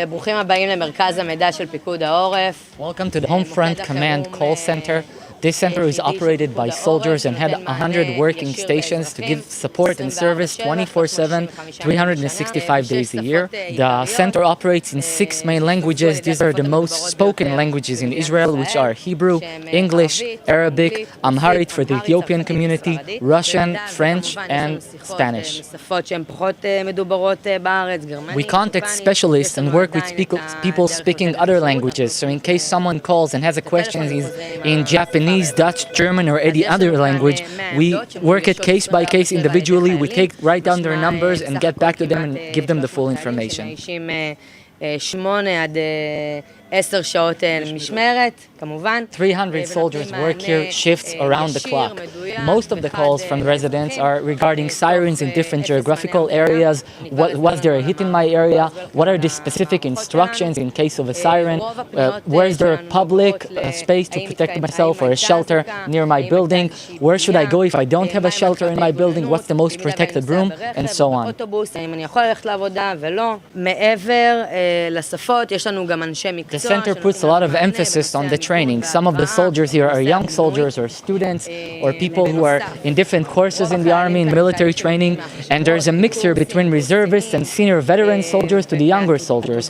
ברוכים הבאים למרכז המידע של פיקוד העורף. Welcome to the Homefront Command Call Center. This center is operated by soldiers and had 100 working stations to give support and service 24/7, 365 days a year. The center operates in 6 main languages. These are the most spoken languages in Israel, which are Hebrew, English, Arabic, Amharic for the Ethiopian community, Russian, French, and Spanish. We contact specialists and work with people speaking other languages. So in case someone calls and has a question in Japanese, Dutch, German, or any other language, we work it case by case individually. We write down their numbers and get back to them and give them the full information. 8 עד 10 שעות משמרת, כמובן. 300 soldiers work here, shifts around the clock. Most of the calls from residents are regarding sirens in different geographical areas. Was there a hit in my area? What are the specific instructions in case of a siren? Where is there a public space to protect myself or a shelter near my building? Where should I go if I don't have a shelter in my building? What's the most protected room? And so on. The center puts a lot of emphasis on the training. Some of the soldiers here are young soldiers or students or people who are in different courses in the army and military training, and there's a mixture between reservists and senior veteran soldiers to the younger soldiers.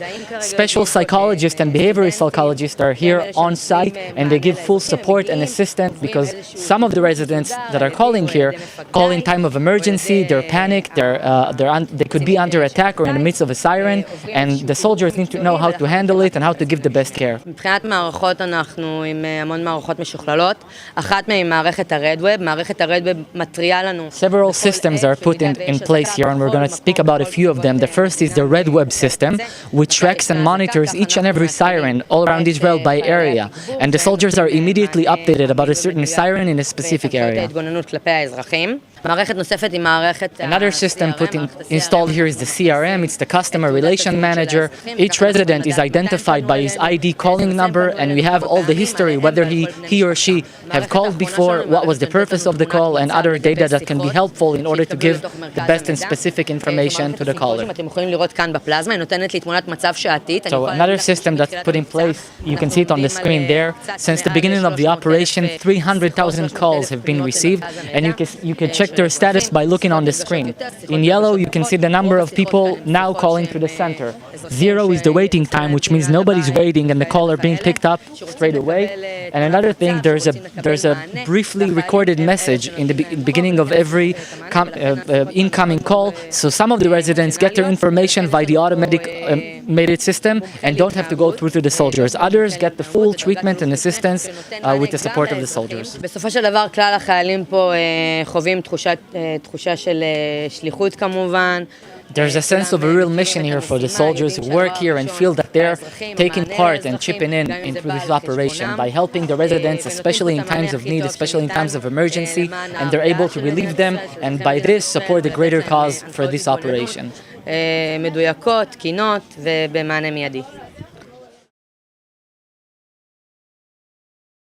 Special psychologists and behavioral psychologists are here on site, and they give full support and assistance because some of the residents that are calling here call in time of emergency, they're panicked, they could be under attack or in the midst of a siren, and the soldiers need to know how to handle it and how to give the best care. מבחינת מערכות אנחנו עם המון מערכות משוכללות. אחת מהן מערכת הרדווב. מערכת הרדווב מטריעה לנו. Several systems are put in place here, and we're going to speak about a few of them. The first is the Red Web system, which tracks and monitors each and every siren all around Israel by area, and the soldiers are immediately updated about a certain siren in a specific area. התגוננות כלפי האזרחים. מערכת נוספת היא מערכת Another system installed here is the CRM. It's the Customer Relation Manager. Each resident is identified by his ID calling number, and we have all the history, whether he or she have called before, what was the purpose of the call, and other data that can be helpful in order to give the best and specific information to the caller. So another system that's put in place, you can see it on the screen there. Since the beginning of the operation, 300,000 calls have been received, and you can check their status by looking on the screen. In yellow, you can see the number of people now calling to the center. 0 is the waiting time, which means nobody's waiting and the call are being picked up straight away. And another thing, there's a briefly recorded message in the beginning of every incoming call, so some of the residents get their information via the automated system and don't have to go through to the soldiers. Others get the full treatment and assistance with the support of the soldiers. בסופו של דבר, כלל החיילים פה חווים תחושה של שליחות כמובן. There's a sense of a real mission here for the soldiers who work here and feel that they're taking part and chipping in into this operation by helping the residents, especially in times of need, especially in times of emergency, and they're able to relieve them and by this support the greater cause for this operation. מדויקות, תקינות ובמענה מיידי.